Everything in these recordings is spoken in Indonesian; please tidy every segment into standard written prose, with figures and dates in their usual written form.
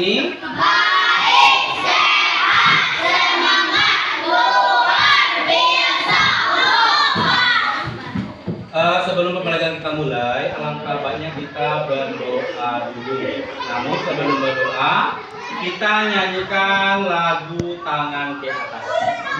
ini? Baik, sehat, semangat, luar biasa. Sebelum pembelajaran kita mulai, alangkah baiknya kita berdoa dulu. Namun sebelum berdoa, kita nyanyikan lagu Tangan ke Atas.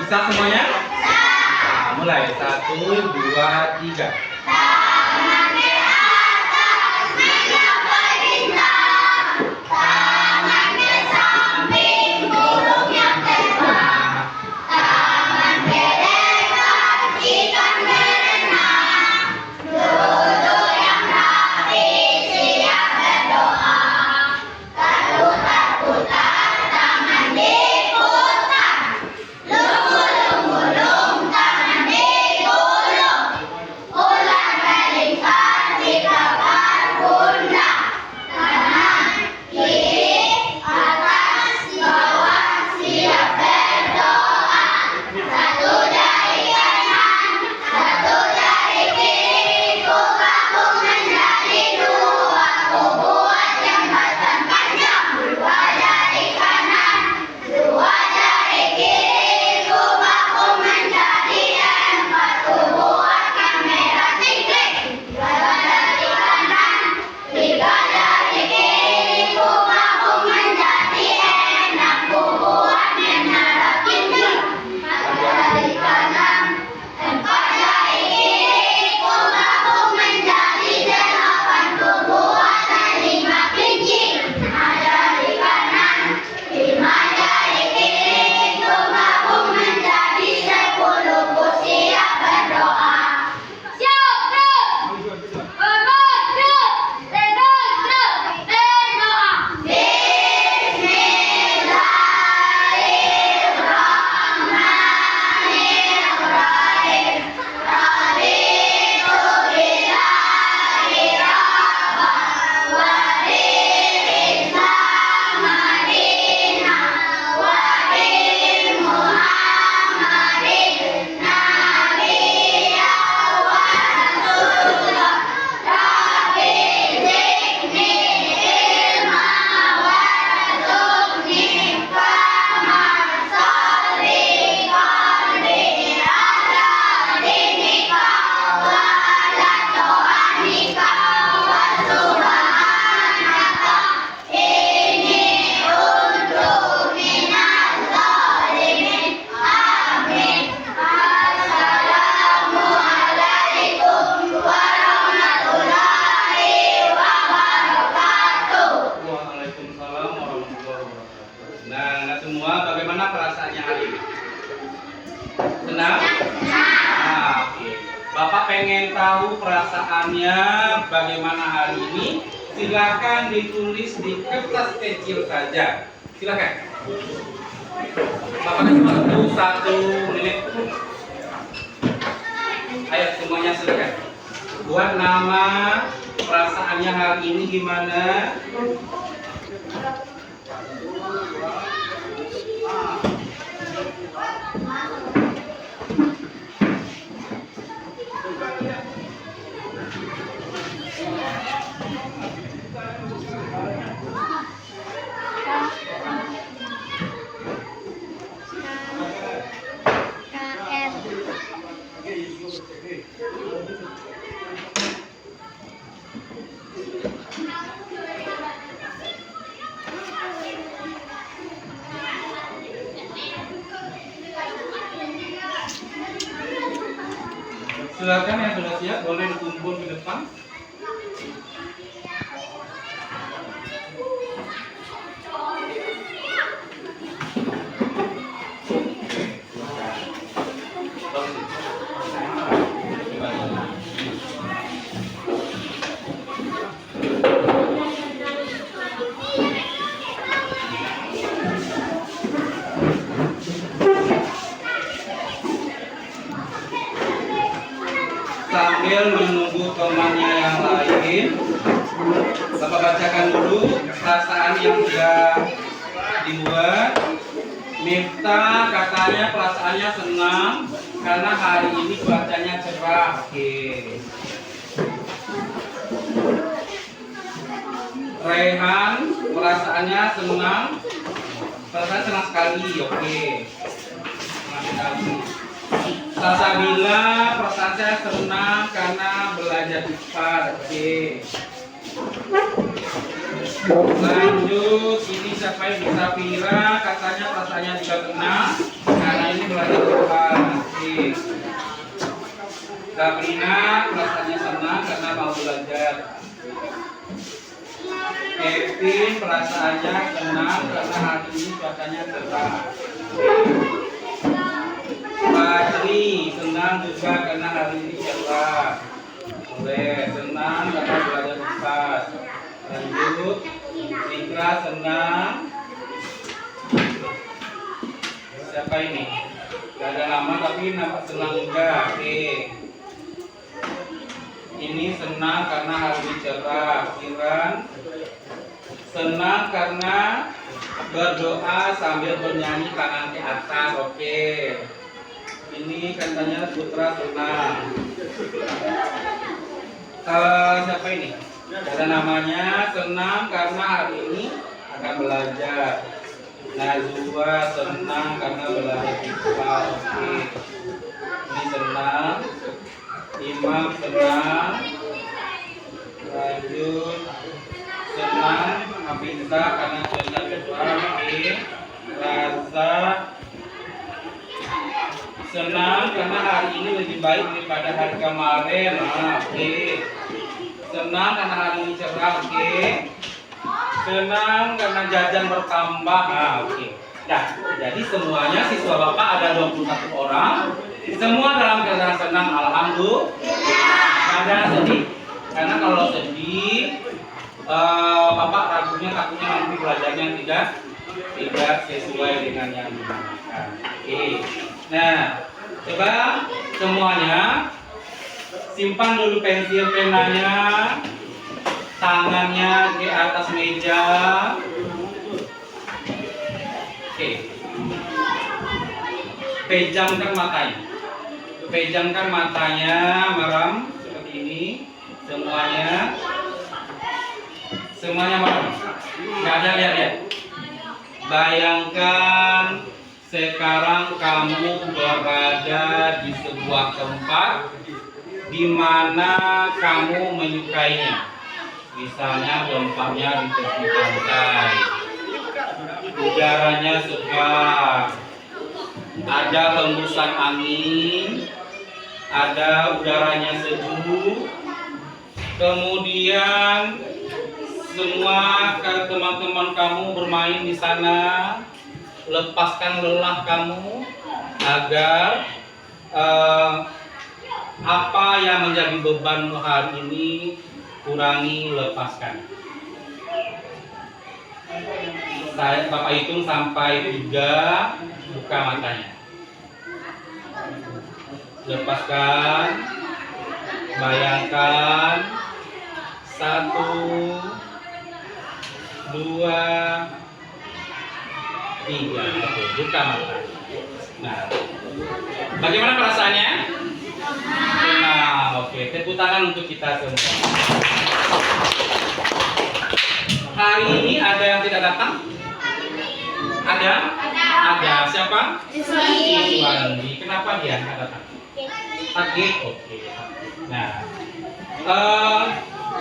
Bisa semuanya? Nah, mulai 1, 2, 3. Tangan ke atas, mencapai bintang. Tangan ke samping, burung yang terbang. Tangan ke depan, ikan berenang. Duduk yang rapi, siap berdoa. Kalau berputar, tangan diputar. Lung-lung-lung, tangan digulung. Ular melingkar di belakang pundak. Kanan, kiri, atas, bawah, siap berdoa. Satu jari kanan, satu jari kiri, ku gabung menjadi dua, ku buat jembatan panjang. Dua jari kanan, dua jari kiri, ku gabung menjadi empat, ku buat kamera tinggi. Tiga jari kanan, tiga jari kiri, ku gabung menjadi enam, ku buat menara tinggi. Empat jari kanan, empat jari kiri, ku gabung menjadi delapan, ku buat lima kelinci. Lima jari kanan, lima jari kiri, ku gabung menjadi 10, ku siap berdoa. Siap, Bro. Bismillahirrahmanirrahim. Raditu billahi rabban wa bil Islam madinah wa bi Muhammadin nabiyya wa rasulah. Rabbi zidni ilma warzuqni fahma. Sholli qalbi ala dinika wa ala ta'anika wa subhanaka inni kuntu minaz zalimin. Amin. Assalamualaikum warahmatullahi wabarakatuh. Waalaikumsalam warahmatullahi wabarakatuh. Nah, semua bagaimana perasaannya hari ini? Senang? Nah, oke. Bapak pengen tahu perasaannya bagaimana hari ini? Silakan ditulis di kertas kecil saja. Silakan. Bapak kasih waktu 1 menit. Ayo semuanya silakan. Buat nama, perasaannya hari ini gimana? Silakan yang sudah siap boleh dikumpul ke depan. Sambil menunggu temannya yang lain, Bapak bacakan dulu perasaan yang sudah dibuat. Miftah katanya perasaannya senang karena hari ini cuacanya cerah. Oke. Rehan perasaannya senang. Perasaan senang sekali, oke. Senang sekali. Salsabila, perasaan saya senang karena belajar cepat, oke. Lanjut, ini siapa yang Safira, katanya perasaannya juga tenang karena ini belajar cepat, oke. Sabrina, perasaannya senang karena mau belajar. Kevin, perasaannya senang karena hari ini cuacanya cerah. Patri, senang juga karena hari ini cerah. Boleh, senang karena belajar cepat. Lanjut, Mitra senang. Siapa ini? Gak ada nama tapi nampak senang juga. Oke. Ini senang karena hari ini cerah. Kiran senang karena berdoa sambil bernyanyi tangan ke atas. Oke. Ini katanya Putra senang. Siapa ini? Ada namanya, senang karena hari ini akan belajar. Najwa senang karena belajar cepat. Oke. Ini senang. Imam senang. Lanjut. Senang. Abinta karena cuaca cerah. Oke. Raza senang karena hari ini lebih baik daripada hari kemarin. Oke. Senang karena hari ini cerah. Oke. Senang karena jajan bertambah. Oke. Nah, jadi semuanya siswa Bapak ada 21 orang. Semua dalam keadaan senang, alhamdulillah. Ada sedih. Karena kalau sedih, Bapak takutnya nanti belajarnya tidak sesuai dengan yang diinginkan. Oke. Nah, coba semuanya simpan dulu pensil penanya, tangannya di atas meja. Oke. Pejamkan matanya. Pejamkan matanya, merem seperti ini. Semuanya merem. Nggak ada lihat-lihat. Bayangkan sekarang kamu berada di sebuah tempat di mana kamu menyukainya. Misalnya tempatnya di tepi pantai. Udaranya segar. Ada hembusan angin. Ada udaranya sejuk. Kemudian semua teman-teman kamu bermain di sana. Lepaskan lelah kamu agar apa yang menjadi bebanmu hari ini kurangi, lepaskan. Bapak hitung sampai 3, buka matanya. Lepaskan. Bayangkan 1, 2, 3. Oke, buka mata. Nah, bagaimana perasaannya? Nah, oke. Tepuk tangan untuk kita semua. Hari ini ada yang tidak datang? Ada? Ada. Siapa? Siswandi. Kenapa dia nggak datang? Sakit. Oke. Nah,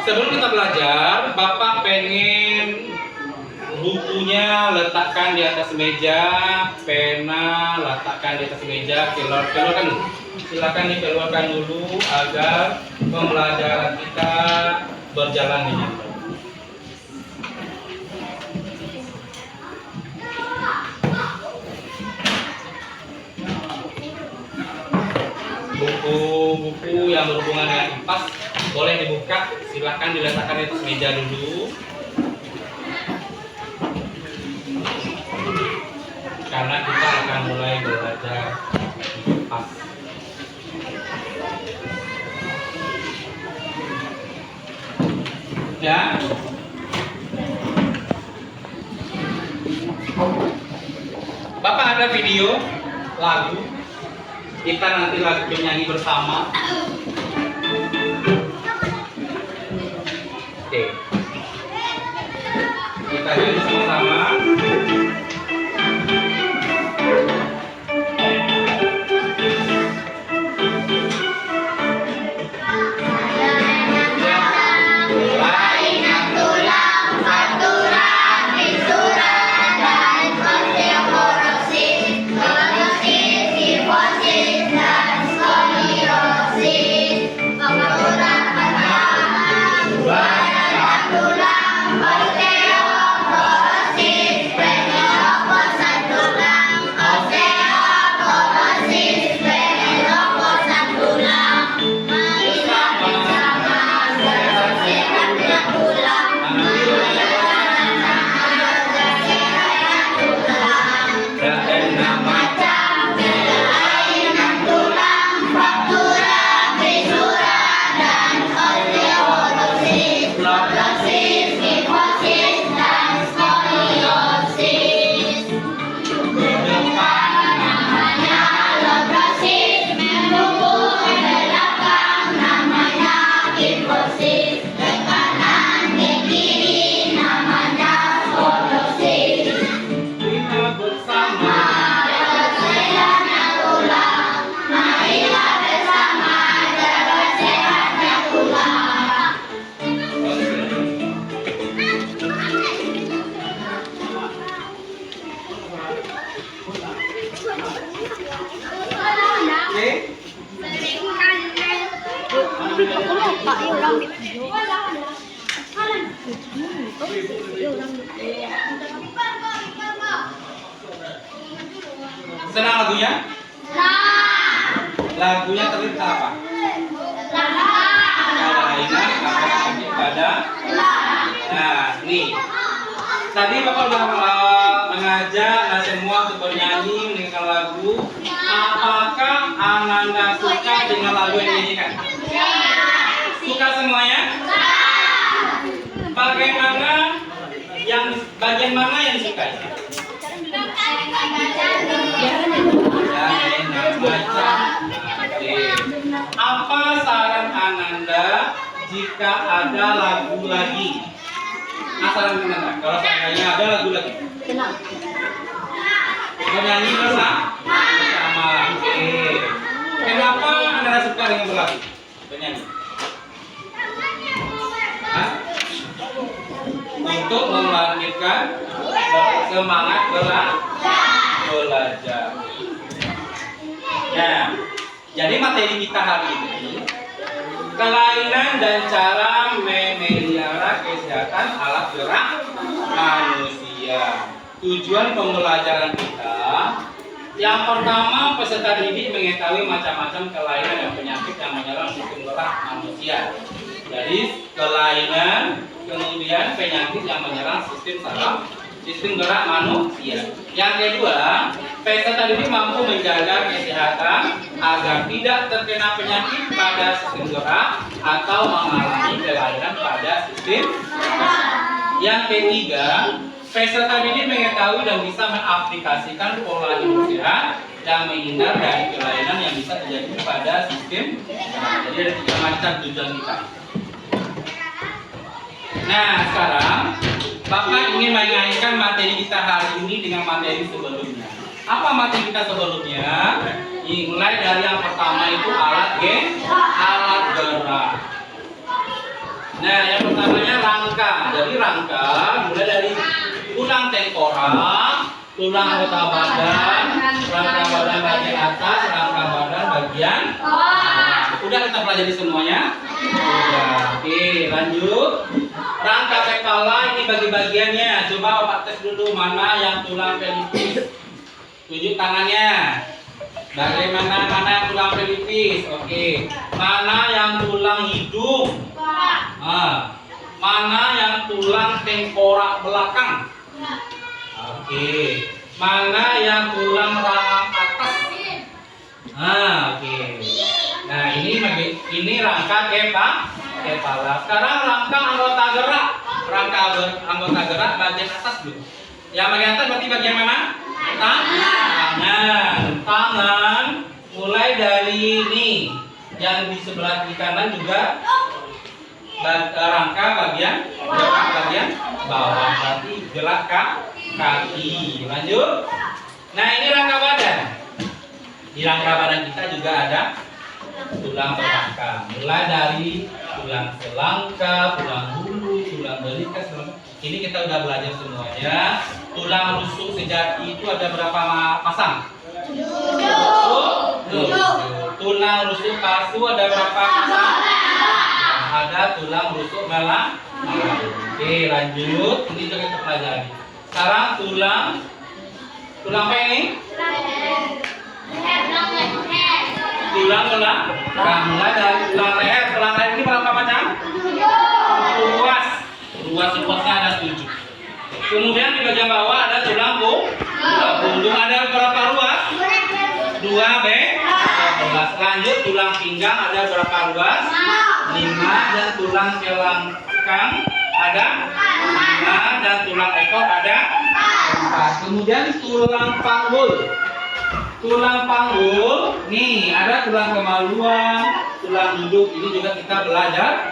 sebelum kita belajar, Bapak pengen bukunya letakkan di atas meja, pena letakkan di atas meja, keluarkan dulu. Silakan dikeluarkan dulu agar pembelajaran kita berjalan dengan baik. Buku-buku yang berhubungan dengan IPAS boleh dibuka, silakan diletakkan di atas meja dulu. Karena kita akan mulai belajar IPAS. Ya. Bapak ada video lagu, kita nanti lagi menyanyi bersama. Oke. Kita jadi Senang lagunya? Lagunya terdiri tentang apa? Kelainan apa pada? Nah, nih. Tadi Bapak udah mengajak semua untuk bernyanyi mendengarkan lagu. Apakah Ananda suka dengan lagu yang dinyanyikan? Suka semuanya? Bagaimana bagian mana yang disukai? Apa saran Ananda jika ada lagu lagi? Saran Ananda, kalau seandainya ada lagu lagi, bernyanyi bersama. Kenapa Ananda suka dengan berlagu? Bernyanyi? Untuk membangkitkan semangat belajar. Nah, jadi materi kita hari ini kelainan dan cara memelihara kesehatan alat gerak manusia. Tujuan pembelajaran kita yang pertama, peserta didik mengetahui macam-macam kelainan dan penyakit yang menyerang sistem gerak manusia. Jadi kelainan, kemudian penyakit yang menyerang sistem gerak manusia. Yang kedua, peserta didik mampu menjaga kesehatan agar tidak terkena penyakit pada sistem gerak atau mengalami kelainan pada sistem gerak. Yang ketiga, peserta didik mengetahui dan bisa mengaplikasikan pola hidup sehat dan menghindar dari kelainan yang bisa terjadi pada sistem gerak. Jadi ada 3 macam tujuan kita. Nah, sekarang Bapak ingin mengaitkan materi kita hari ini dengan materi sebelumnya. Apa materi kita sebelumnya? Mulai dari yang pertama itu alat gerak. Nah, yang pertamanya rangka. Jadi rangka mulai dari tulang tengkorak, tulang anggota badan, rangka badan bagian atas, rangka badan bagian bawah. Udah kita pelajari semuanya? Udah. Oke, lanjut. Rangka kepala ini bagi-bagiannya. Coba Bapak tes dulu mana yang tulang pelipis. Tunjuk tangannya. Bagaimana mana yang tulang pelipis? Oke. Mana yang tulang hidung? Mana yang tulang tengkorak belakang? Oke. Mana yang tulang rahang atas? Oke. Nah, ini rangka kepala. Sekarang rangka anggota gerak. Rangka anggota gerak bagian atas dulu. Yang bagian atas berarti bagian mana? Tangan. Mulai dari ini. Yang di sebelah kiri kanan juga rangka bagian bawah. Berarti gerak kaki. Lanjut. Nah, ini rangka badan. Di rangka badan kita juga ada tulang belakang. Mulai dari tulang selangka, tulang bulu, tulang belikas. Ini kita udah belajar semuanya. Tulang rusuk sejati itu ada berapa pasang? 7. Tulang rusuk palsu ada berapa pasang? Ada tulang rusuk malang. Oke, lanjut. Ini juga kita pelajari. Sekarang tulang apa ini? Tulang mulai dari tulang leher. Tulang leher ini berapa macam? 7. Ruas-ruasnya ada 7. Kemudian di bagian bawah ada tulang punggung. Ada berapa ruas? 12. Lanjut tulang pinggang ada berapa ruas? 5. Dan tulang selangkang ada 5. Dan tulang ekor ada 4. Kemudian tulang panggul. Tulang panggul, nih ada tulang kemaluan, tulang duduk. Ini juga kita pelajari.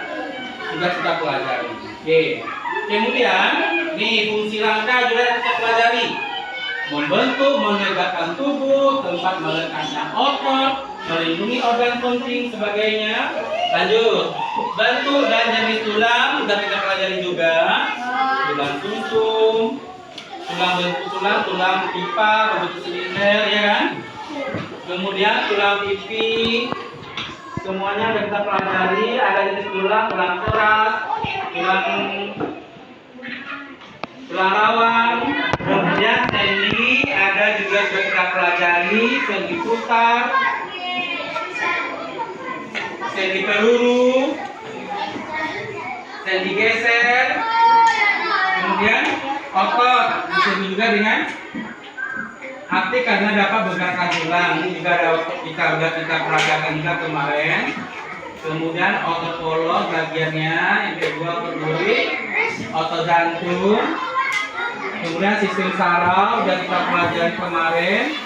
Oke. Kemudian, nih fungsi rangka juga kita pelajari. Membentuk, menegakkan tubuh, tempat melekatkan otot, melindungi organ penting, sebagainya. Lanjut. Bentuk dan jenis tulang sudah kita pelajari juga. Tulang sumsum, tulang bentuk tulang pipa berbentuk silinder, ya kan? Kemudian tulang pipi, semuanya sudah kita pelajari. Ada jenis tulang keras, tulang Larawan, kemudian sendi, ada juga kita pelajari sendi putar, sendi peluru, sendi geser, kemudian otot disebut juga dengan hati karena dapat bergerak tulang. Ini juga ada otot kita peragakan juga kemarin. Kemudian otot polos bagiannya, yang kedua otot duri, otot jantung. Kemudian sistem saraf udah kita pelajari kemarin.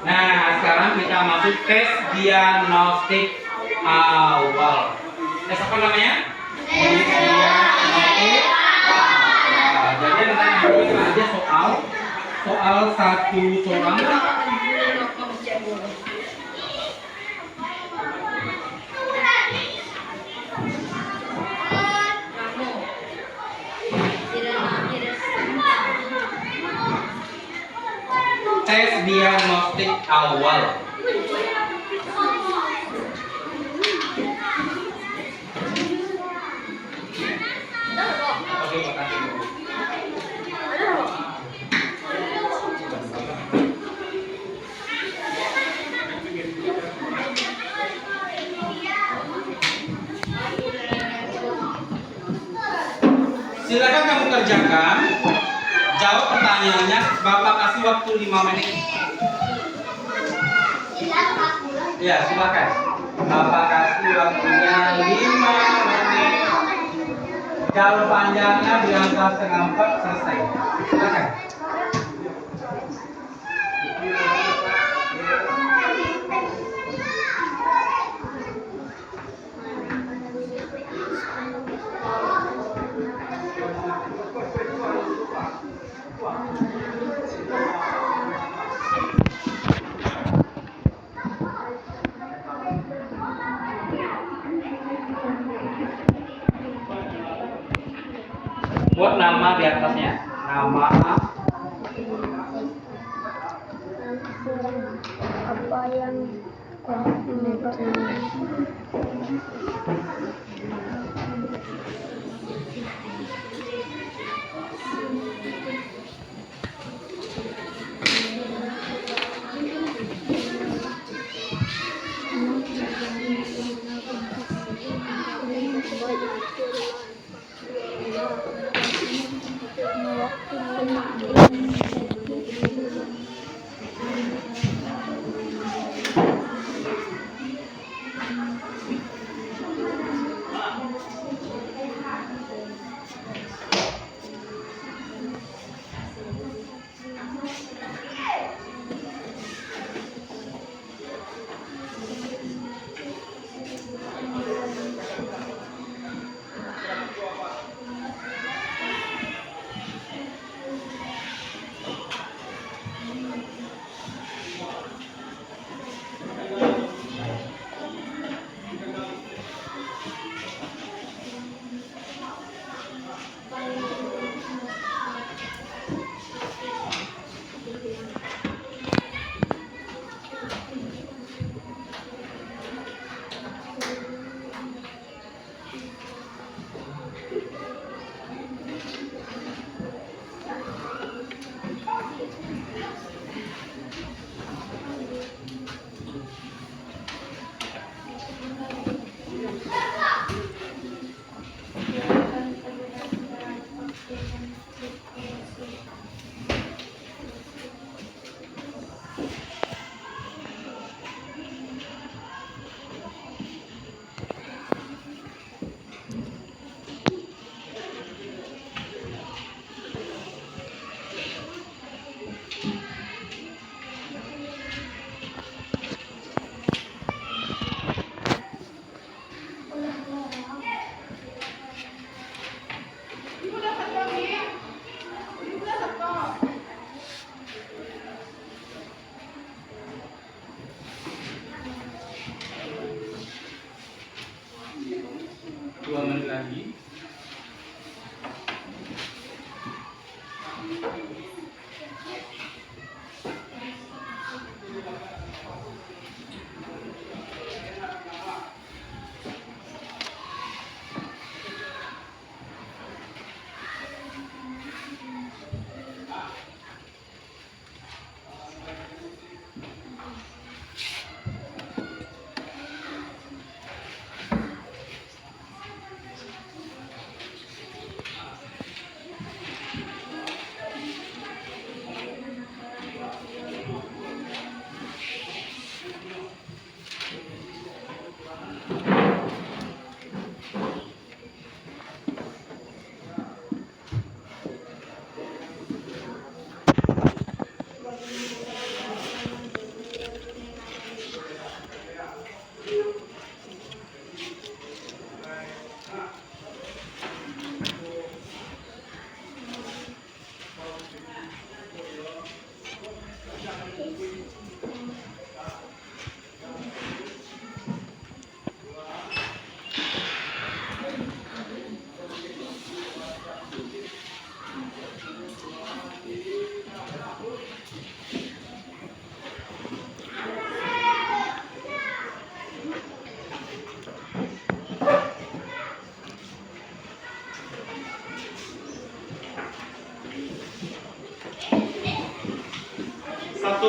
Nah, sekarang kita masuk tes diagnostik awal. Tes apa namanya? Tes diagnostik awal. Nah, jadi nanti ambil aja soal satu soal. Tes diagnostik awal. Oke, makasih. Silakan kamu kerjakan. Jawab pertanyaannya. Bapak kasih waktu 5 menit. Ya, silakan. Bapak kasih waktunya 5 menit. Jawab panjangnya diangkat setengah 4 selesai. Silakan. Buat nama di atasnya. Nama apa yang koordinator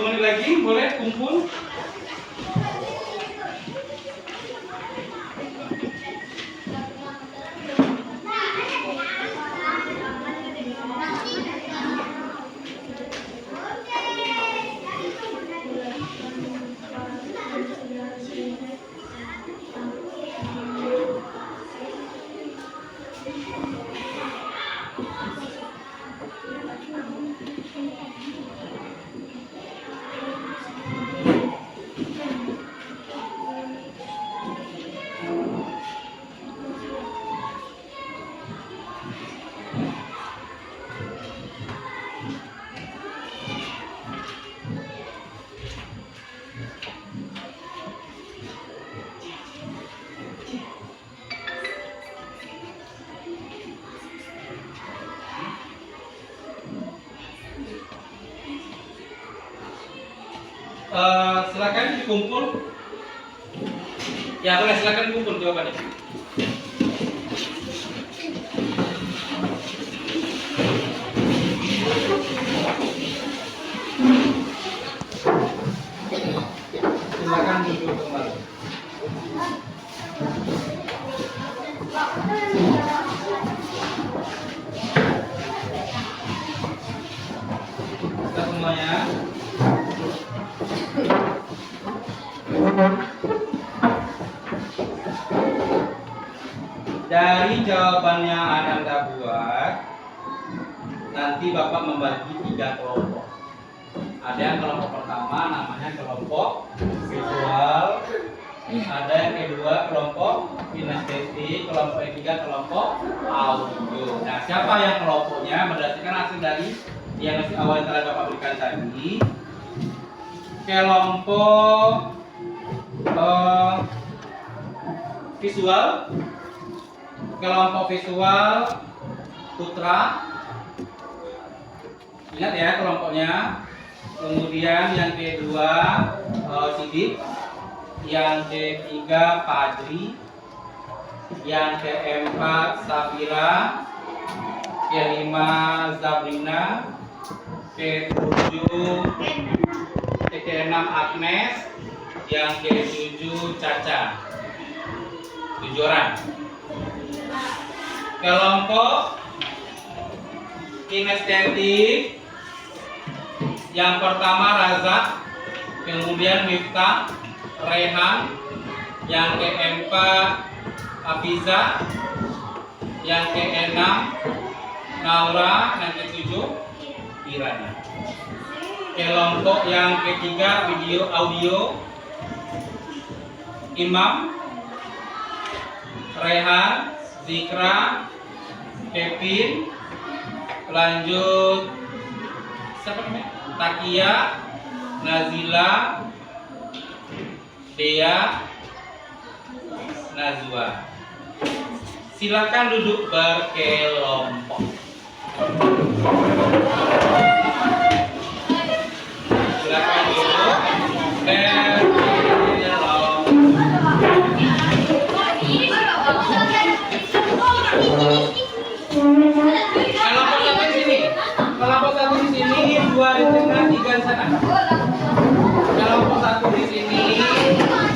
menit lagi boleh kumpul. Silakan dikumpul. Ya boleh, silakan kumpul jawabannya. Silakan duduk kembali. Kita semuanya. Dari jawaban yang Anda buat, nanti Bapak membagi 3 kelompok. Ada yang kelompok pertama namanya kelompok visual, ada yang kedua kelompok kinestetik, kelompok ketiga kelompok audio. Nah, siapa yang kelompoknya berdasarkan hasil dari diagnosis awal yang telah Bapak berikan tadi? Kelompok visual, kelompok visual Putra, ingat ya kelompoknya. Kemudian yang kedua Sidik, yang ketiga Padri, yang keempat Safira, kelima Zabrina, keenam Agnes, yang ketujuh Caca. 7 orang. Kelompok kinestetik, yang pertama Razak, kemudian Miftah, Rehan, yang keempat Afiza, yang keenam Naura, yang ketujuh Irana. Kelompok yang ketiga video audio, Imam, Rehan, Zikra, Kevin, lanjut siapa namanya? Takia, Nazila, Dea, Nazwa. Silakan duduk berkelompok. Silakan duduk berkelompok. Kelompok satu di sini. Kelompok satu di sini, 2 di tengah, 3 di sana. Kelompok satu di sini,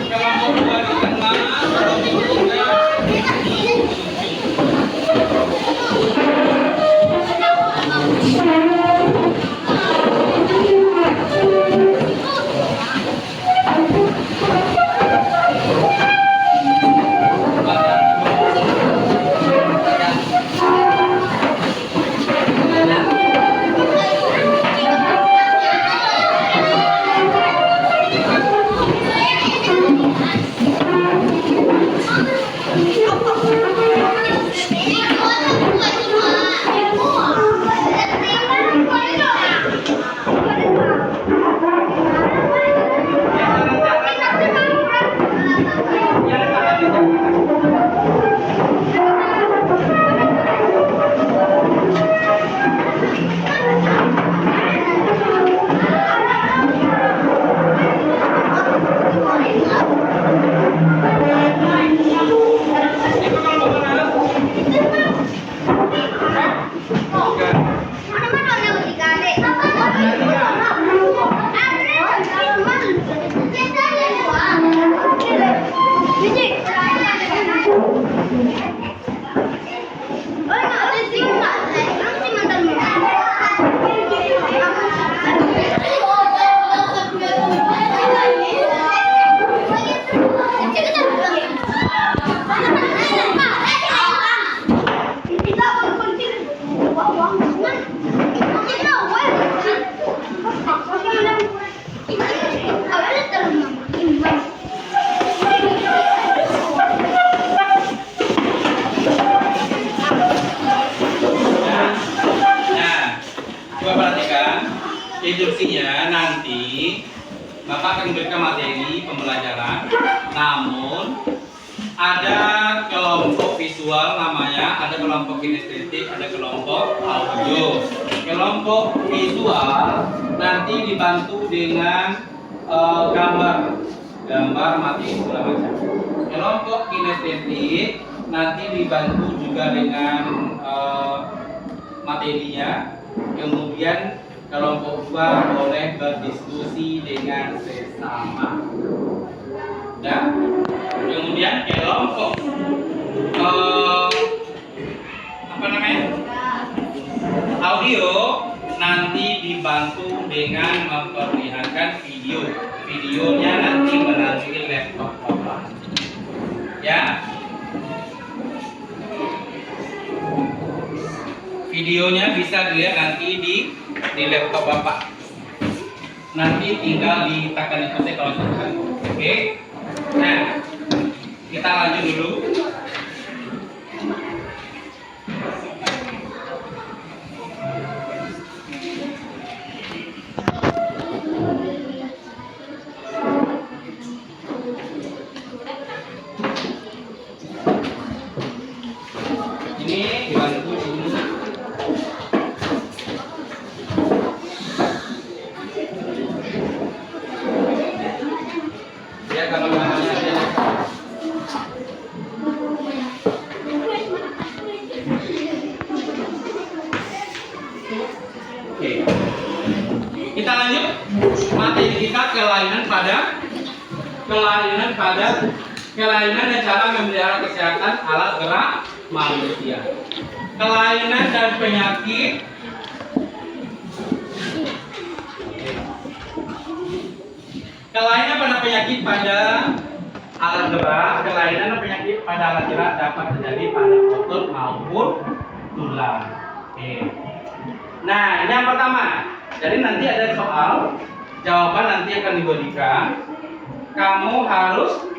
kelompok 2 di tengah, kelompok 3 di ujung. instruksinya nanti Bapak akan memberikan materi pembelajaran, namun ada kelompok visual namanya, ada kelompok kinestetik, ada kelompok audio. Kelompok visual nanti dibantu dengan gambar materi segala macam. Kelompok kinestetik nanti dibantu juga dengan materinya. Kemudian kelompok dua boleh berdiskusi dengan sesama. Ya. Kemudian kelompok audio nanti dibantu dengan memperlihatkan video. Videonya nanti melalui laptop Bapak. Ya. Videonya bisa dilihat nanti di laptop Bapak. Nanti tinggal ditekan itu kalau tekan. Oke. Nah, kita lanjut dulu. Ini dibantu dulu. Ya, kalau namanya ada. Oke. Kita lanjut. Materi kita kelainan dan cara memelihara kesehatan alat gerak manusia. Kelainan dan penyakit. Kelainan pada penyakit pada alat gerak, kelainan dan penyakit pada alat gerak dapat terjadi pada otot maupun tulang. Oke. Nah, ini yang pertama. Jadi nanti ada soal, jawaban nanti akan diberikan. Kamu harus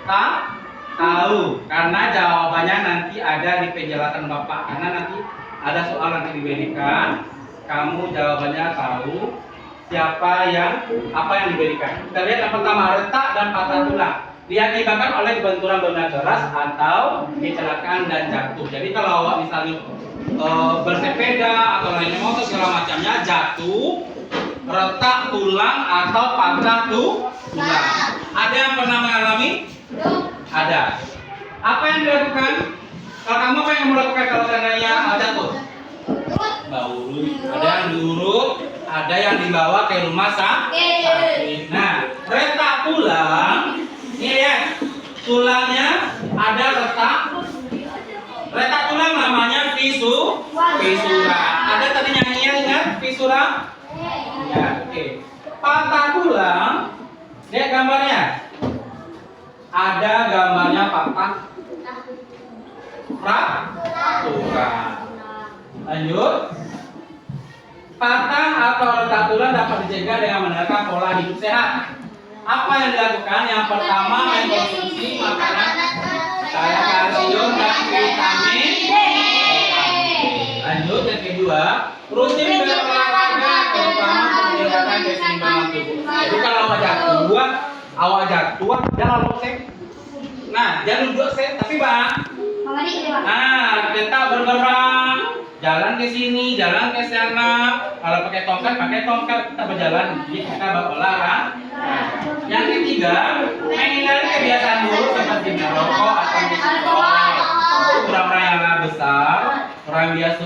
tahu, karena jawabannya nanti ada di penjelasan Bapak. Karena nanti ada soal nanti diberikan, kamu jawabannya tahu apa yang diberikan. Kita lihat yang pertama, retak dan patah tulang diakibatkan oleh benturan benda keras atau kecelakaan dan jatuh. Jadi kalau awak misalnya bersepeda atau lainnya motor segala macamnya jatuh, retak tulang atau patah tulang. Ada yang pernah mengalami? Ada. Apa yang dilakukan? Kalau kamu apa yang melakukan kalau seandainya jatuh? Urut. Ada yang diurut, ada yang dibawa ke rumah sakit. Nah, retak tulang, ini ya, tulangnya ada retak. Retak tulang namanya fisura. Ada tadi nyanyian ingat fisura? Ya, oke. Patah tulang, lihat gambarnya. Ada gambarnya patah fractura. Lanjut. Patah atau retak tulang dapat dicegah dengan menerapkan pola hidup sehat. Apa yang dilakukan? Yang pertama, mengkonsumsi makanan kaya kalsium dan vitamin D. Lanjut, yang kedua, rutin berolahraga terutama untuk meningkatkan keseimbangan tubuh. Jadi kalau awak jatuh, jangan losek. Nah, jangan duduk set, tapi bang. Nah, kita bergerak, jalan ke sini, jalan ke sana. Kalau pakai tongkat kita berjalan. Jadi kita berolahraga. Yang ketiga, menghindari kebiasaan buruk seperti merokok atau minum. Orang-orang yang besar, orang yang biasa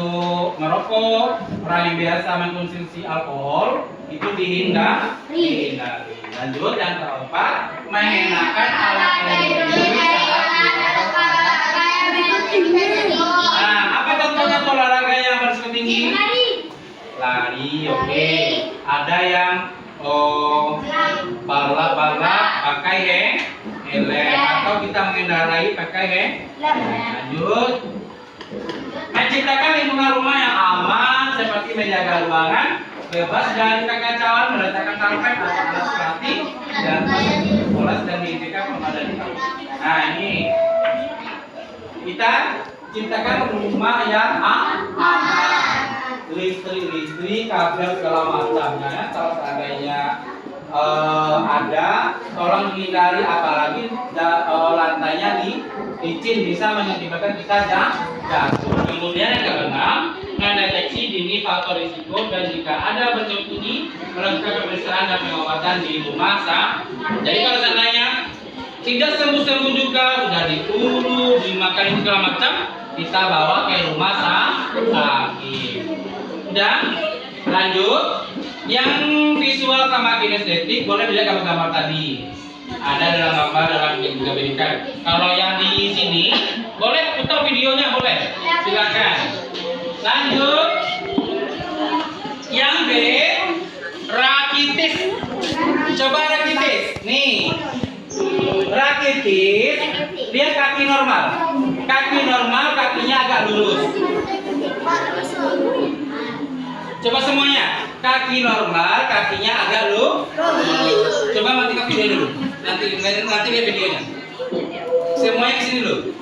merokok, orang yang biasa mengkonsumsi alkohol itu dihindari. Lanjut, yang keempat, mengenakan alat pelindung diri. Nah, apa contohnya olahraga yang berisiko tinggi? Lari, oke. Ada yang balap pakai helm atau kita mengendarai pakai helm. Lanjut, menciptakan lingkungan rumah yang aman seperti menjaga ruangan bebas dari kekacauan, meletakkan karpet atau alas plastik dan poles dan menghentikan pemadam. Nah, ini kita ciptakan rumah yang aman. Listrik beli kabel segala macamnya. Kalau seandainya ada, tolong hindari, apalagi lantainya licin bisa mengakibatkan kita jatuh. Kemudian yang keenam, mendeteksi dini faktor risiko dan jika ada bersembunyi melakukan pemeriksaan dan pengobatan di rumah Jadi kalau seandainya tidak sembuh-sembuh juga, sudah diurut, dimakan segala macam, kita bawa ke rumah sakit. Udah, lanjut. Yang visual sama kinestetik boleh dilihat gambar-gambar tadi. Ada dalam gambar dalam juga berikan. Kalau yang di sini boleh putar videonya, boleh. Silakan. Lanjut. Yang B, rakitis. Coba rakitis. Nih. Rakitis, dia kaki normal. Kaki normal, kakinya agak lurus. Coba semuanya, kaki normal, kakinya agak lurus. Coba matikan video dulu. Nanti lihat videonya. Semuanya ke sini dulu.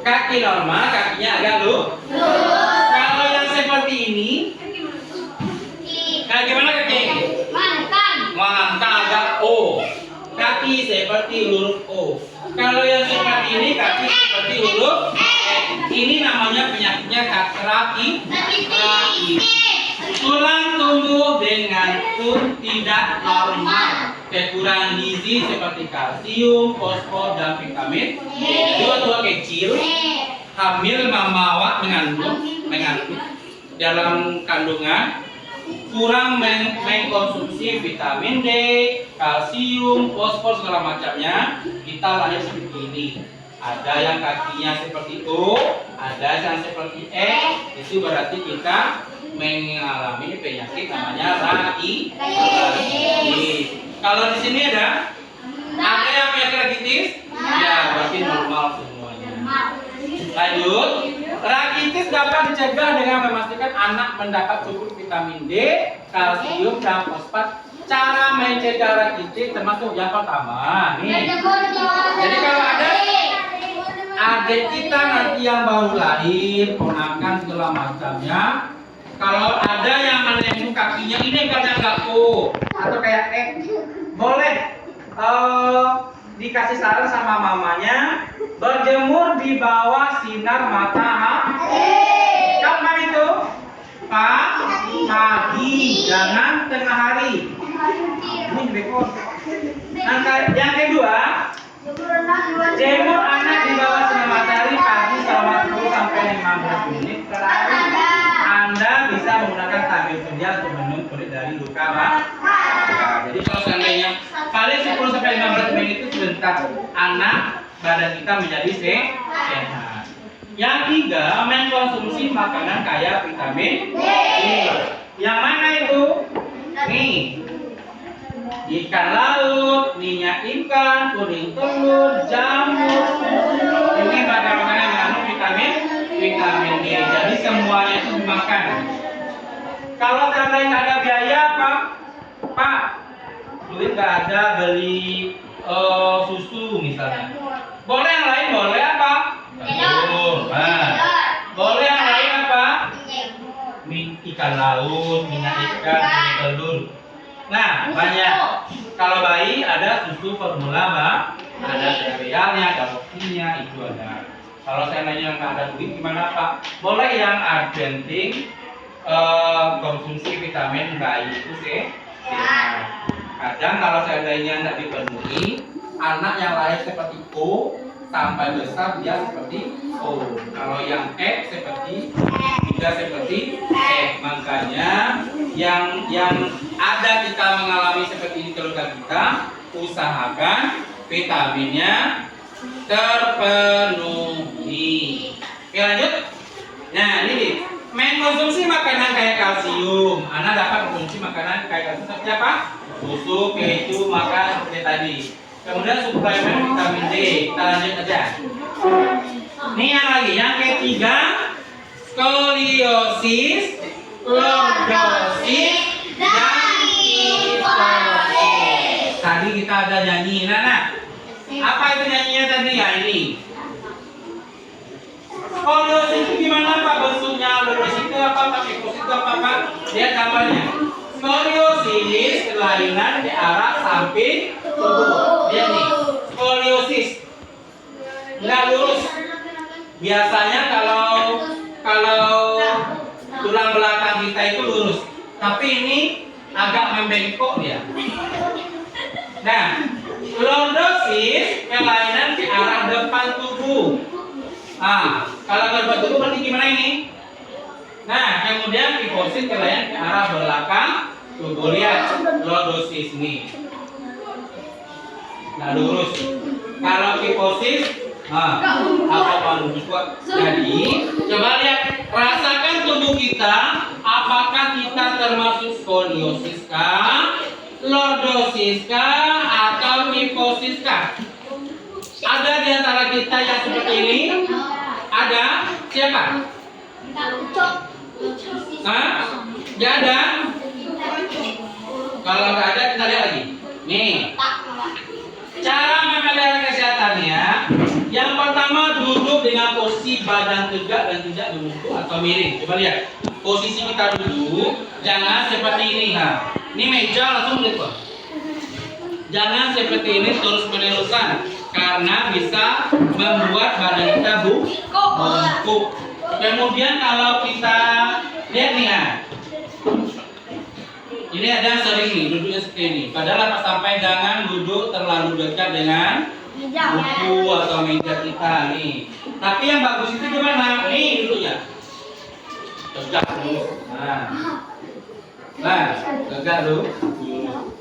Kaki normal, kakinya agak lurus. Kalau yang seperti ini, kayak gimana kaki? Mangkang agak O. Kaki seperti huruf O. Kalau yang seperti ini, kaki seperti huruf E. Ini namanya penyakitnya rakitis. Tulang tumbuh dengan tidak normal, kekurangan gizi seperti kalsium, fosfor, dan vitamin. Dua kecil hamil membawa mengandung dalam kandungan kurang mengkonsumsi vitamin D, kalsium, fosfor segala macamnya, kita lahir seperti ini. Ada yang kakinya seperti O, ada yang seperti E. Itu berarti kita mengalami penyakit namanya rakitis. Kalau di sini ada yang penyakit rakitis, ya berarti normal semuanya. Lanjut, rakitis dapat dicegah dengan memastikan anak mendapat cukup vitamin D, kalsium, dan fosfat. Cara mencegah rakitis termasuk yang pertama nih. Jadi kalau ada adik kita nanti yang baru lahir, ponakan segala macamnya, kalau ada yang menengok kakinya ini kadang nggak O atau kayak boleh dikasih saran sama mamanya berjemur di bawah sinar matahari. Kapan itu? Pagi, jangan tengah hari. Ini bekor. Yang kedua, jemur anak di bawah sinar matahari pagi selama 10 sampai 15 menit per hari. Anda bisa menggunakan tabir surya untuk menembus kulit dari luka. Jadi kalau seandainya paling 10 sampai 15 menit itu sebentar, anak badan kita menjadi sehat. Yang tiga, mengkonsumsi makanan kaya vitamin D. Yang mana itu? Nih, ikan laut, minyak ikan, kuning telur, jamur, ini makanan yang mengandung vitamin D. Jadi semuanya itu dimakan. Kalau seandainya nggak ada biaya, Pak, duit nggak ada beli susu misalnya. Boleh yang lain, boleh apa? Telur. Boleh yang lain apa? Ikan laut, minyak ikan, kuning telur. Nah, banyak. Kalau bayi ada susu formula, Pak. Ada serealnya, ada rotinya, itu ada. Kalau seandainya nggak ada duit gimana, Pak? Boleh yang penting konsumsi vitamin bayi itu sehat. Kadang kalau seandainya tidak dipenuhi, anak yang lahir seperti O sampai besar dia seperti O. Kalau yang E seperti juga seperti E. Makanya yang ada kita mengalami seperti ini keluarga kita, usahakan vitaminnya terpenuhi. Oke, lanjut. Nah, ini mengkonsumsi makanan kayak kalsium. Anak dapat mengkonsumsi makanan kayak kalsium seperti apa? Susu, keju, makan seperti tadi. Kemudian suplemen vitamin D. Kita lanjut aja. Ini yang lagi, yang ketiga, skoliosis, lordosis, dan kistosis. Tadi kita ada nyanyi, Nana. Apa itu nyanyinya tadi? Ya ini. Skoliosis itu gimana Pak bentuknya? Lordosis itu apa? Kistosis itu apa Pak? Lihat gambarnya. Skoliosis kelainan di arah samping tubuh. Lihat nih, skoliosis nggak lurus. Biasanya kalau tulang belakang kita itu lurus, tapi ini agak membengkok dia. Nah, lordosis kelainan di arah depan tubuh. Kalau depan tubuh berarti gimana ini? Nah, kemudian kifosis kelainan ke arah belakang tubuh. Lihat lordosis nih. Nah, lurus. Kalau kifosis, apa lurus kok? Jadi, coba lihat, rasakan tubuh kita, apakah kita termasuk skoliosis kah, lordosis kah, atau kifosis kah? Ada di antara kita yang seperti ini? Ada? Siapa? Gak ada? Kalau nggak ada, kita lihat lagi. Nih, cara memelihara kesehatannya. Yang pertama, duduk dengan posisi badan tegak dan tidak membungkuk atau miring. Coba lihat, posisi kita duduk, jangan seperti ini. Ini meja langsung lihat. Jangan seperti ini terus menerusan, karena bisa membuat badan kita bungkuk. Kemudian kalau kita lihat nih ini ada yang sering nih duduknya seperti ini. Padahal apa sampai jangan duduk terlalu dekat dengan buku atau meja kita nih. Tapi yang bagus itu gimana? Nih duduknya tegak dulu. Tegak dulu.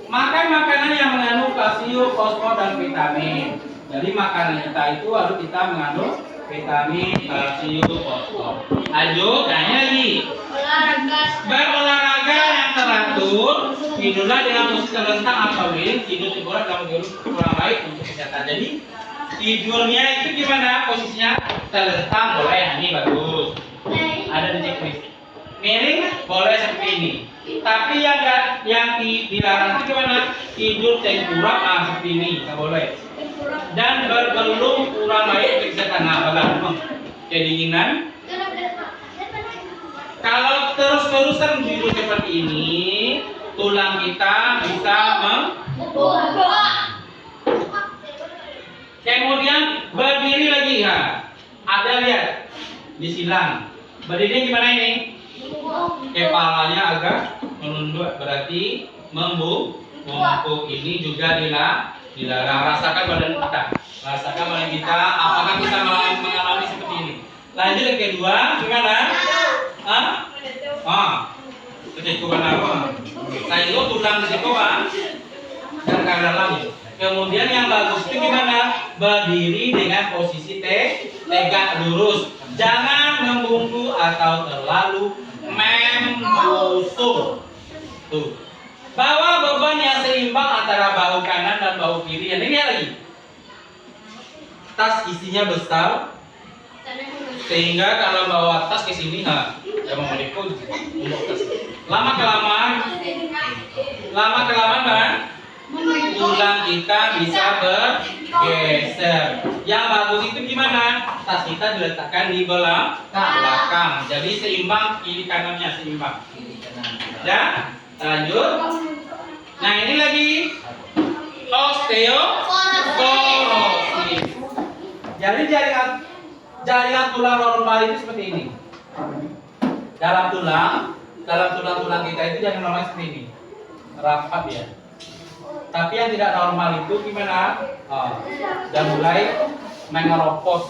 Makan makanan yang mengandung kalsium, fosfor dan vitamin. Jadi makanan kita itu harus kita mengandung vitamin, kalsium, fosfor. Lanjut, tanya lagi. Berolahraga yang teratur, tidurlah dengan posisi terlentang atau miring, tidur tengkurap dalam kurang baik untuk kesehatan. Jadi tidurnya itu gimana? Posisinya terlentang boleh, ini bagus. Ada di checklist. Miring boleh seperti ini. Tapi yang dilarang itu gimana? Tidur tengkurap seperti ini, nggak boleh. Dan berbelum kurang baik untuk kesehatan. Kedinginan. Kalau terus-terusan tidur seperti ini, tulang kita bisa kemudian berdiri lagi Ada lihat disilang. Berdiri gimana ini? Kepalanya agak menunduk, berarti membungkuk. Ini juga dilarang. Rasakan badan kita. Rasakan badan kita. Apakah kita mengalami seperti ini? Lanjut yang kedua, gimana? Ketikuan apa? Nah itu tulang risiko dan dalam. Kemudian yang bagus itu gimana? Berdiri dengan posisi tegak lurus. Jangan membungkuk atau terlalu membusuk. Tuh. Bawa beban yang seimbang antara bahu kanan dan bahu kiri. Ini lihat lagi. Tas isinya besar, sehingga kalau bawa tas ke sini, jangan melikut untuk tas. Lama kelamaan tulang kita bisa bergeser. Yang bagus itu gimana? Tas kita diletakkan di belakang. Jadi seimbang, kiri kanannya seimbang. Ya, lanjut. Nah ini lagi osteoporosis. Jadi jaringan tulang normal itu seperti ini. Dalam tulang kita itu jangan normal seperti ini, rapat ya. Tapi yang tidak normal itu gimana? Dan mulai mengeropos.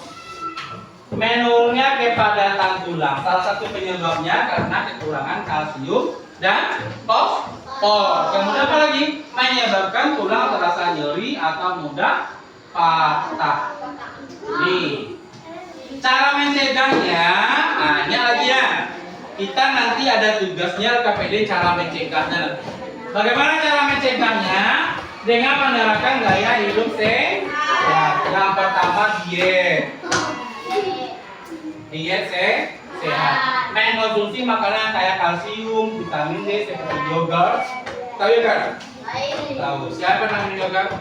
Menurunnya kepadatan tulang. Salah satu penyebabnya karena kekurangan kalsium dan fosfor. Kemudian apa lagi? Menyebabkan tulang terasa nyeri atau mudah patah. Nih, cara mencegahnya, ini lagi ya. Kita nanti ada tugasnya KPD cara mencegahnya. Bagaimana cara mencegahnya? Dengan menerapkan gaya hidup sehat. Yang pertama diet sehat. Mengkonsumsi makanan kayak kalsium, vitamin D seperti yogurt. Tahu yogurt? Tahu. Siapa namanya yogurt?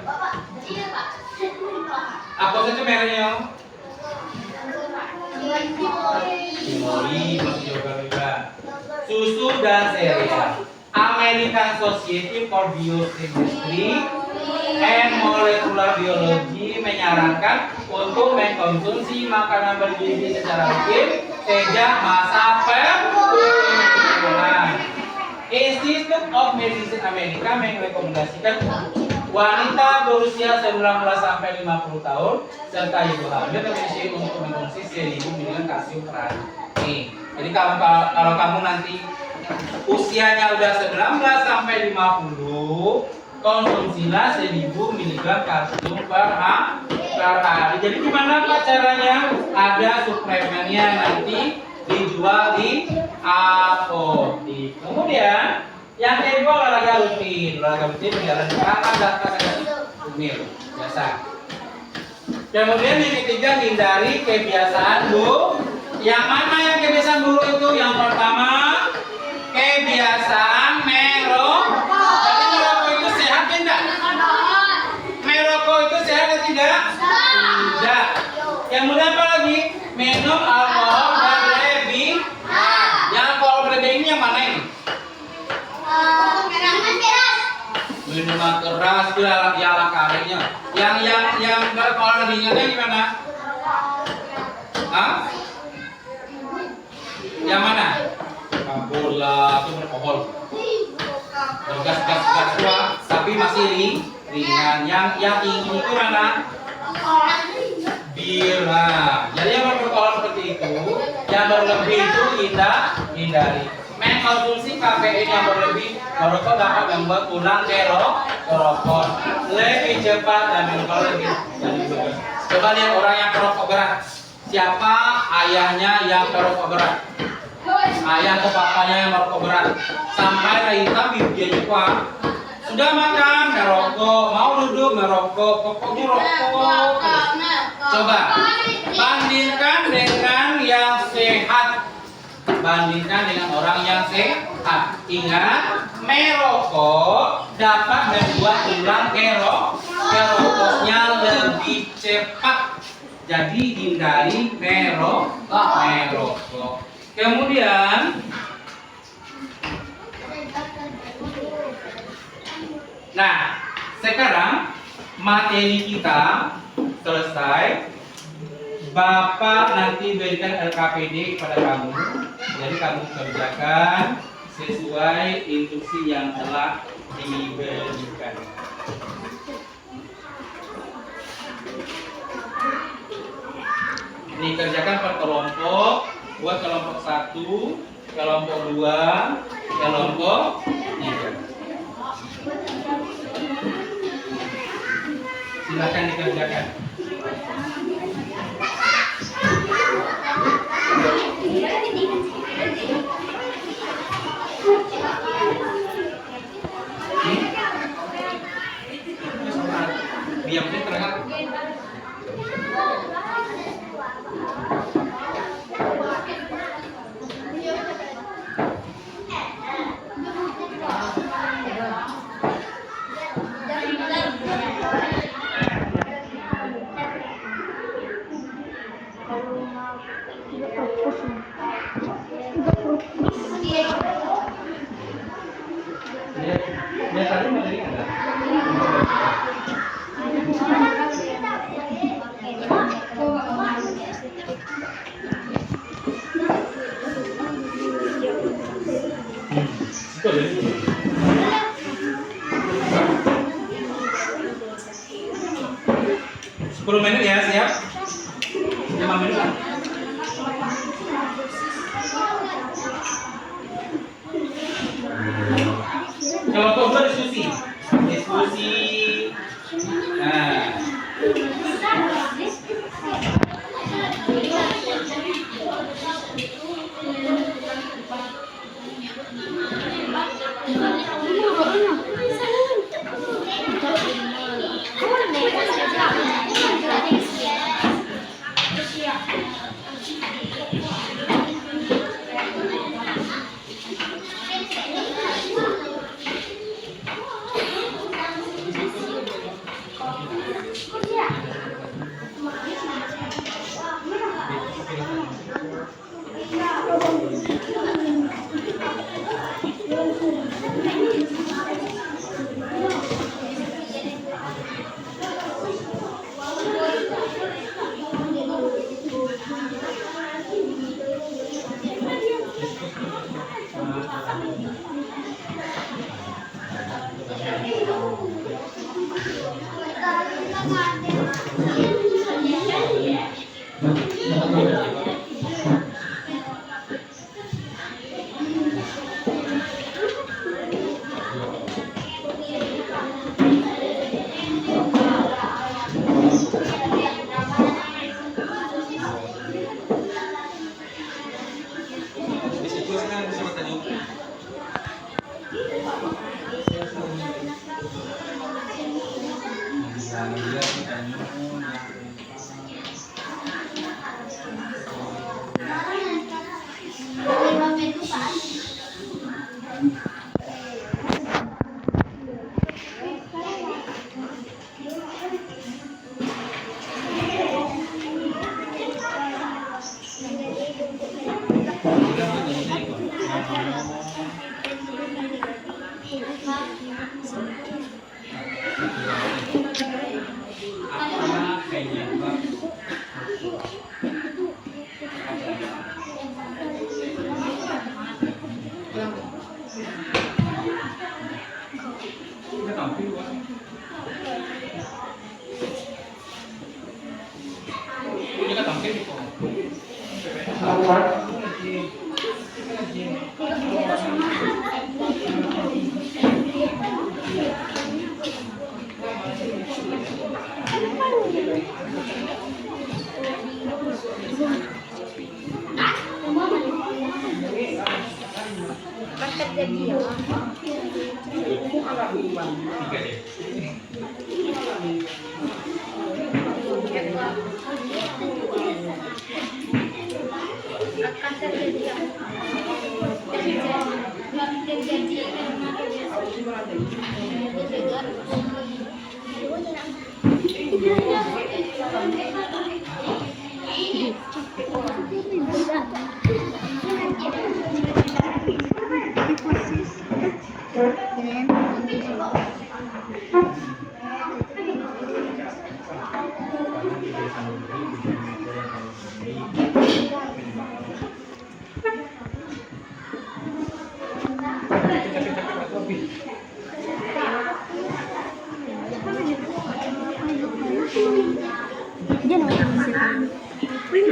Apa saja mereknya? Timori, masih yogurt juga. susu dan sereal. American Society for Biochemistry and Molecular Biology menyarankan untuk mengkonsumsi makanan bergizi secara rutin sejak masa perkumpulan. Institute of Medicine Amerika merekomendasikan wanita berusia 19 sampai 50 tahun serta ibu hamil memiliki untuk mengkonsumsi 1000 mg kalsium per hari. Nih, jadi kalau kamu nanti usianya udah 19 sampai 50, konsumsilah 1000 mg kalsium per hari. Jadi gimana Pak caranya? Ada suplemennya nanti dijual di apotek. Kemudian yang kedua olahraga rutin berjalan kaki dan umil biasa. Kemudian yang ketiga hindari kebiasaan buruk. Yang mana yang kebiasaan buruk itu? Yang pertama kebiasaan merokok. Jadi merokok itu sehat tidak? Merokok itu sehat atau tidak? Tidak. Kemudian apa lagi? Minum alkohol berlebih. Yang alkohol berlebih ini yang mana ini? Minuman keras itu yang ala karetnya. Yang beralkohol ringannya gimana? Hah? Yang mana? Bola itu beralkohol. Gas tua, tapi masih ringan. Yang tinggi itu mana? Bir. Jadi yang beralkohol seperti itu, yang berlebih itu hindari. Mengkonsumsi kafein yang berlebih merokok dapat membuat tulang keropos lebih cepat dan menurut lebih bagus. Coba lihat orang yang perokok berat. Siapa ayahnya yang perokok berat? Ayah atau papanya yang merokok berat. Sampai hitam bibirnya kuat. Sudah makan merokok, mau duduk merokok, pokoknya rokok. Coba bandingkan dengan yang sehat. Bandingkan dengan orang yang sehat. Ingat, merokok dapat membuat tulang keroposnya lebih cepat. Jadi hindari merokok. Kemudian, nah sekarang materi kita selesai. Bapak nanti berikan LKPD kepada kamu. Jadi kamu kerjakan sesuai instruksi yang telah diberikan. Ini kerjakan per kelompok. Buat kelompok 1, kelompok 2, kelompok 3. Silakan dikerjakan. Diam di tengah. Dia tadi materi ada. Sepuluh menit ya, siap? 5 menit lah. Kelompok 2 diskusi. Nah. Kita tampil Wak. Kita tampil kok. Tiga deh.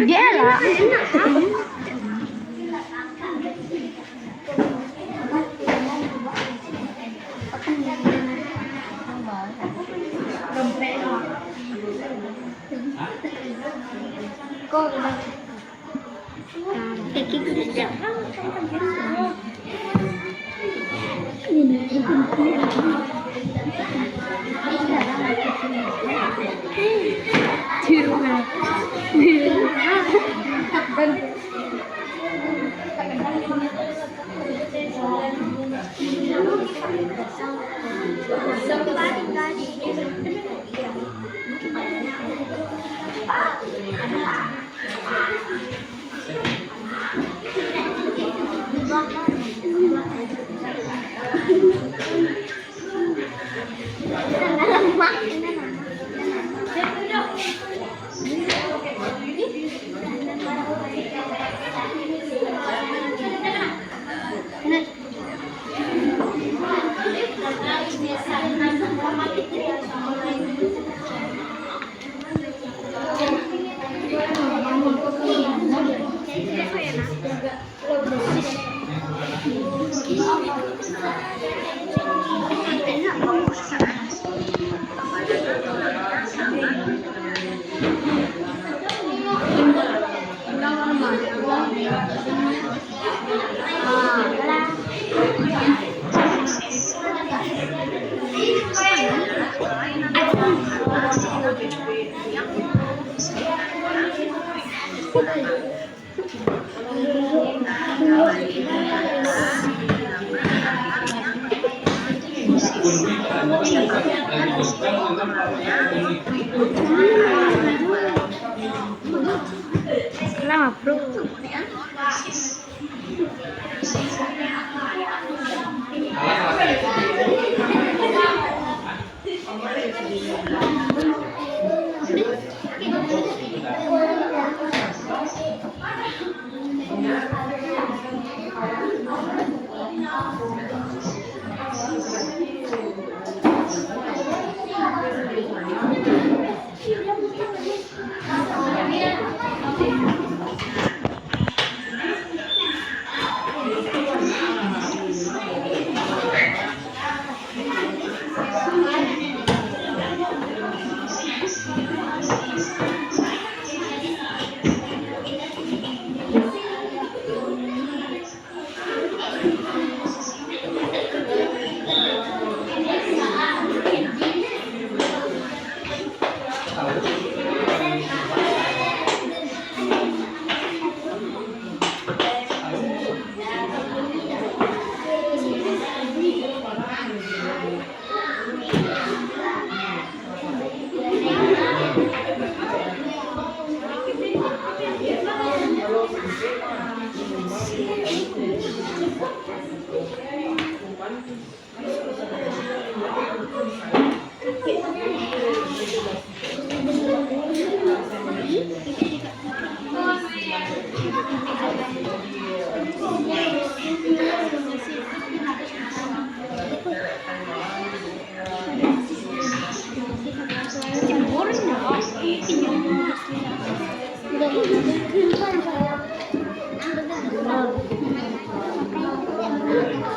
Dia lah. Kok udah kayak gitu sejak Lama bro.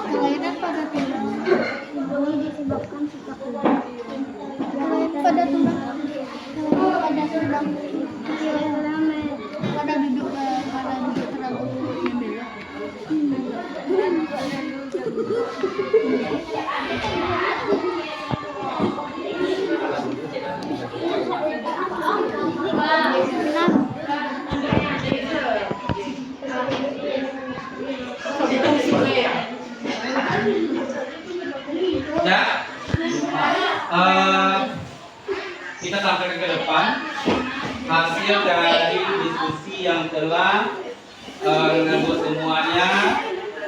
Kelainan pada tulang ini disebabkan sifat tulang. Kelainan pada tulang, pada duduk terlalu membelok. Ya, kita tampilkan ke depan hasil dari diskusi yang telah mengatur semuanya.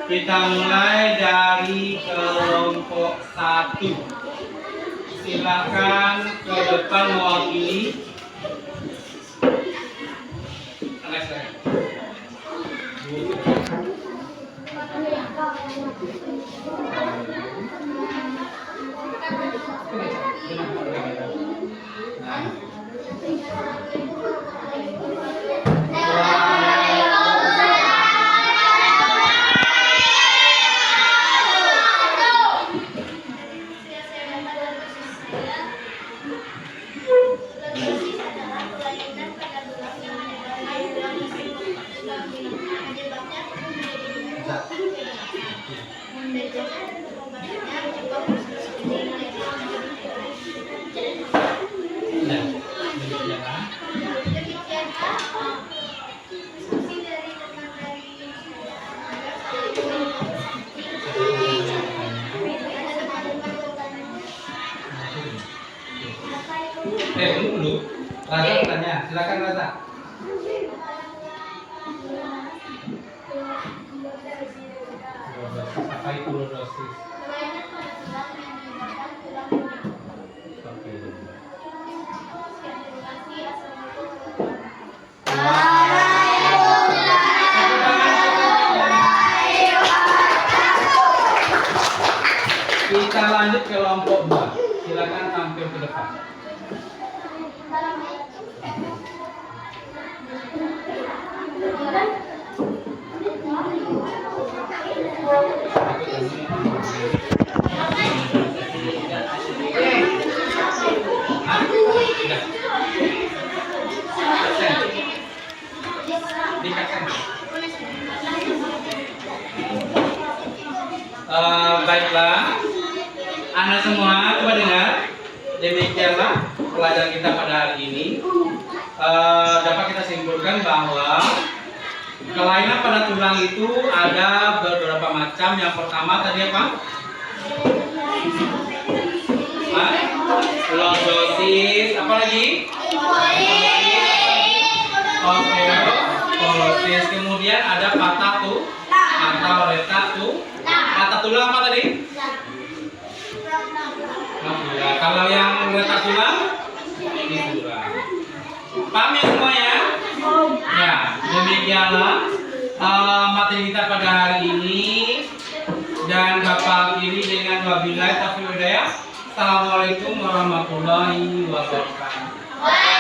Kita mulai dari kelompok 1. Silakan ke depan mewakili. Dulu, Raza tanya, silakan Raza. Apa itu lordosis? Kita lanjut ke kelompok 2. Silakan tampil ke depan. Baiklah, Anda semua coba dengar. Demikianlah pelajaran kita pada hari ini. Dapat kita simpulkan bahwa kelainan pada tulang itu ada beberapa macam. Yang pertama tadi apa? Lordosis, apa lagi? Osteoporosis. Kemudian ada patah atau retak patah tulang apa tadi? Ya, kalau yang retak tulang tulang. Paham ya semuanya? Ya, demikianlah materi kita pada hari ini. Dan Bapak akhiri dengan wabillahi taufiq wal hidayah. Assalamualaikum warahmatullahi wabarakatuh.